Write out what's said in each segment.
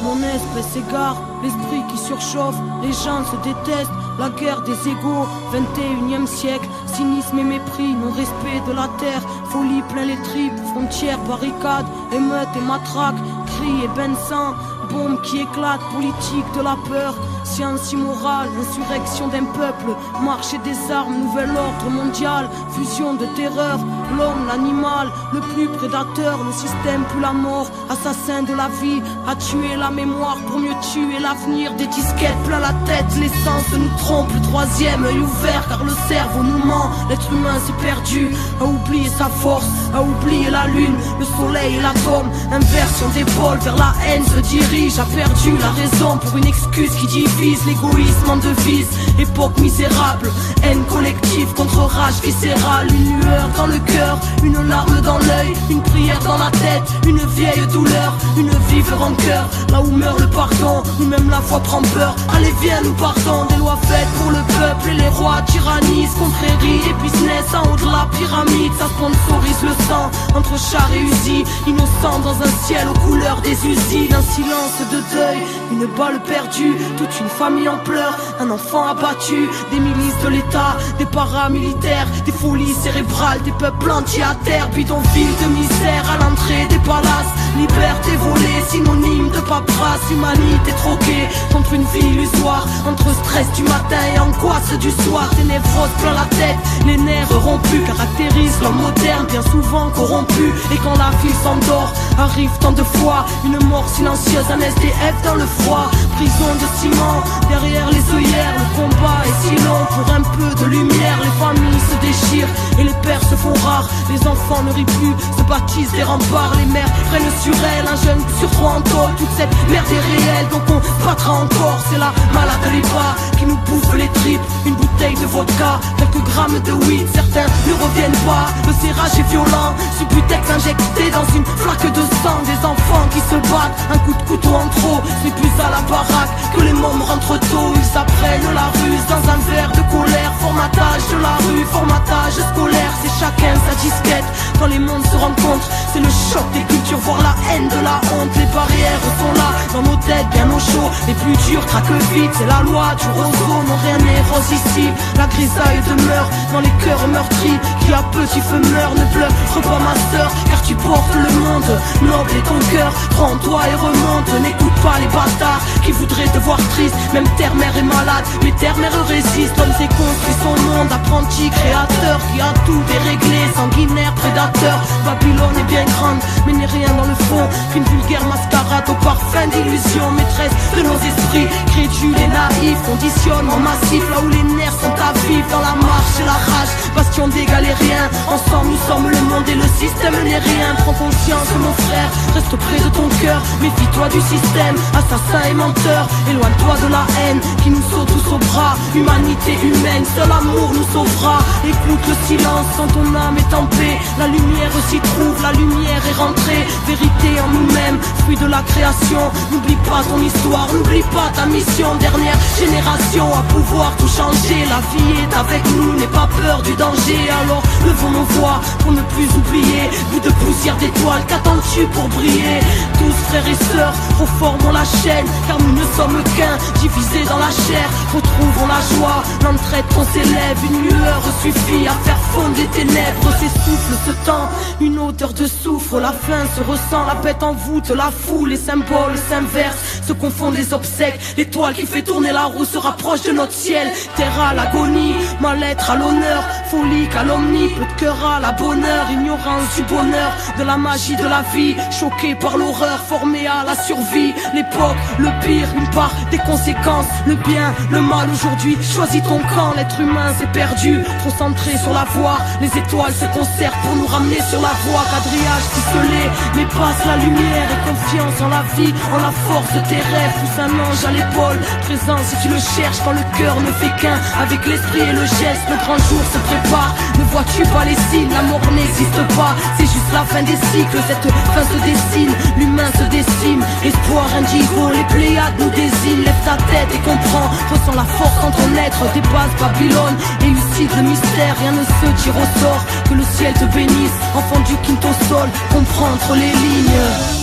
mon espèce égare, l'esprit qui surchauffe, les gens se détestent, la guerre des égaux, 21e siècle, cynisme et mépris, non-respect de la terre, folie plein les tripes, frontières, barricades, émeutes et matraques, cris et bains de sang, bombes qui éclatent, politique de la peur, science immorale, insurrection d'un peuple, marché des armes, nouvel ordre mondial, fusion de terreur, l'homme, l'animal, le plus prédateur, le système plus la mort, assassin de la vie, a tué la mémoire pour mieux tuer l'avenir, des disquettes plein la tête, l'essence nous trompe, le troisième œil ouvert car le cerveau nous ment, l'être humain s'est perdu, a oublié sa force, a oublié la lune, le soleil et l'atome, inversion d'épaule vers la haine se dirige, a perdu la raison pour une excuse qui divise, l'égoïsme en devise, époque misérable, haine collective contre rage viscérale, une lueur dans le cœur, une larme dans l'œil, une prière dans la tête, une vieille douleur, une vive rancœur, là où meurt le pardon, où même la foi prend peur, allez viens nous partons, des lois faites pour le peuple et les rois tyrannisent, confréries et business en haut de la pyramide, ça sponsorise le sang, entre chars et usines, innocents dans un ciel aux couleurs des usines, un silence de deuil, une balle perdue, toute une famille en pleurs, un enfant abattu, des milices de l'État, des paramilitaires, des folies cérébrales, des peuples entiers à terre, bidonville de misère à l'entrée des palaces, liberté volée, synonyme de paperasse, humanité troquée contre une vie illusoire, entre stress du matin et angoisse du soir, des névroses plein la tête, les nerfs rompus caractérisent l'homme moderne, bien souvent corrompu, et quand la vie s'endort, arrive tant de fois, une mort silencieuse, un SDF dans le froid, prison de ciment, derrière les œillères, le combat est si long, pour un peu de lumière, les familles se déchirent, et les pères se font rares, les enfants ne rient plus, se bâtissent des remparts, les mères prennent sur elles, un jeune sur trois en tôle, toute cette merde est réelle, donc on battra encore, c'est la malade de l'IPA qui nous bouffe les tripes, une bouteille de vodka, quelques grammes de weed, certains ne reviennent pas, le serrage est violent, Subutex injecté dans une flaque de sang, des enfants qui se battent, un coup de couteau en trop, c'est plus à la baraque que les mômes rentrent tôt, ils apprennent la ruse dans un verre de colère, formatage de la rue, formatage scolaire, c'est chacun sa disquette, quand les mondes se rencontrent, c'est le choc des cultures, voir la haine de la honte, les barrières sont là, dans nos têtes bien au chaud, les plus durs craquent vite, c'est la loi du roseau, non rien n'est rose ici, la grisaille demeure dans les cœurs meurtris, qui à petit feu meurt, ne pleure pas ma sœur, car tu portes le monde, noble est ton cœur, prends-toi et remonte, n'écoute pas les bâtards, qui voudraient te voir triste, même terre-mère est malade, mais terre-mère résiste, l'homme s'est construit son monde, apprenti créateur, qui a tout déréglé, sanguinaire, prédateur, Babylone est bien grande, mais n'est rien dans le fond, qu'une vulgaire mascarade au parfum d'illusion, maîtresse de nos esprits, crédules et naïfs, conditionnement massif, là où les nerfs sont à vivre, dans la marche et la rage, bastion d'égal et rien, ensemble nous sommes le monde et le système n'est rien, prends conscience mon frère, reste près de ton cœur, méfie-toi du système, assassin et menteur, éloigne-toi de la haine, qui nous saute tous aux bras, humanité humaine, seul amour nous sauvera, écoute le silence quand ton âme est en paix, la lumière s'y trouve, la lumière est rentrée, vérité en nous-mêmes, fruit de la création, n'oublie pas ton histoire, n'oublie pas ta mission, dernière génération à pouvoir tout changer, la vie est avec nous, n'aie pas peur du danger, alors levons nos voix pour ne plus oublier, bout de poussière d'étoiles, qu'attends-tu pour briller, tous frères et sœurs, reformons la chaîne, car nous ne sommes qu'un, divisés dans la chair, retrouvons la joie, l'entraide qu'on s'élève, une lueur suffit à faire fondre les ténèbres, s'essouffle ce temps, une odeur de soufre, la faim se ressent, la bête en voûte, la foule, les symboles s'inversent, se confondent les obsèques, l'étoile qui fait tourner la roue se rapproche de notre ciel, terre à l'agonie, mal-être à l'honneur, folie, calomnie, peu de cœur à la bonheur, ignorance du bonheur, de la magie de la vie, choqué par l'horreur, formé à la survie, l'époque, le pire, une part des conséquences, le bien, le mal aujourd'hui, choisis ton camp, l'être humain s'est perdu, trop centré sur la voie, les étoiles se concertent pour nous ramener sur la voie, quadrillage ficelé, mais passe la lumière et confiance en la vie, en la force de tes rêves, pousse un ange à l'épaule, présent si tu le cherches quand le cœur ne fait qu'un, avec l'esprit et le geste, le grand jour se prépare, ne vois-tu pas les signes, la mort n'existe pas, c'est juste la fin des cycles, cette fin se dessine, l'humain se décime, espoir indigo, les Pléiades nous désignent, lève ta tête et comprends, ressens la force en ton être, dépasse Babylone, élucide le mystère, rien ne se tire au sort, que le ciel te bénisse, enfant du quinto sol, comprends entre les lignes.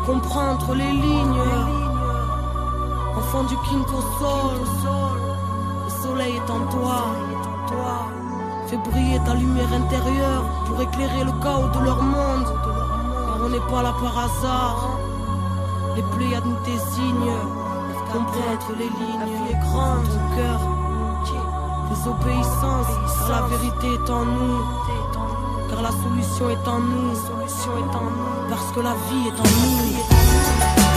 comprendre les lignes. Enfant du quinto sol, le soleil est en toi. Fais briller ta lumière intérieure pour éclairer le chaos de leur monde. Car on n'est pas là par hasard. Les Pléiades nous désignent. Comprendre les lignes. La vie est grande, ton cœur. Désobéissance, car la vérité est en nous. Car la solution est en nous. Parce que la vie est en nous.